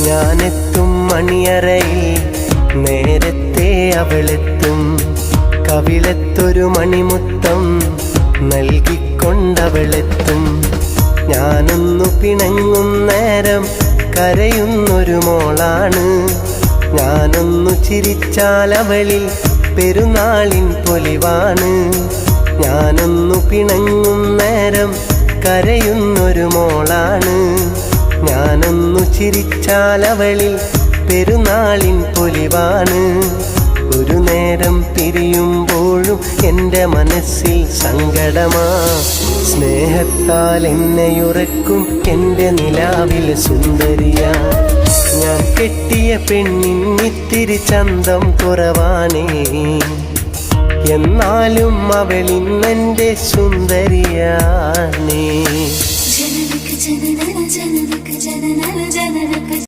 ഞാനെത്തും മണിയറയിൽ നേരത്തെ അവളെത്തും. കവിളത്തൊരു മണിമുത്തം നൽകിക്കൊണ്ടവളെത്തും. ഞാനൊന്നു പിണങ്ങും നേരം കരയുന്നൊരു മോളാണ്. ഞാനൊന്നു ചിരിച്ചാൽ അവളിൽ പെരുന്നാളിൻ പൊലിവാണ്. ഞാനൊന്നു പിണങ്ങും നേരം കരയുന്നൊരു മോളാണ്. ഞാനൊന്നു ചിരിച്ചാൽ അവളിൽ പെരുന്നാളിൻ പൊലിവാണ്. ഒരു നേരം പിരിയുമ്പോഴും എൻ്റെ മനസ്സിൽ സങ്കടമാ. സ്നേഹത്താൽ എന്നെയുറക്കും എൻ്റെ നിലാവിൽ സുന്ദരിയാ. ഞാൻ കെട്ടിയ പെണ്ണിൻ ഇത്തിരി ചന്തം കുറവാണേ, എന്നാലും അവളിന്നെൻ്റെ സുന്ദരിയാണേ.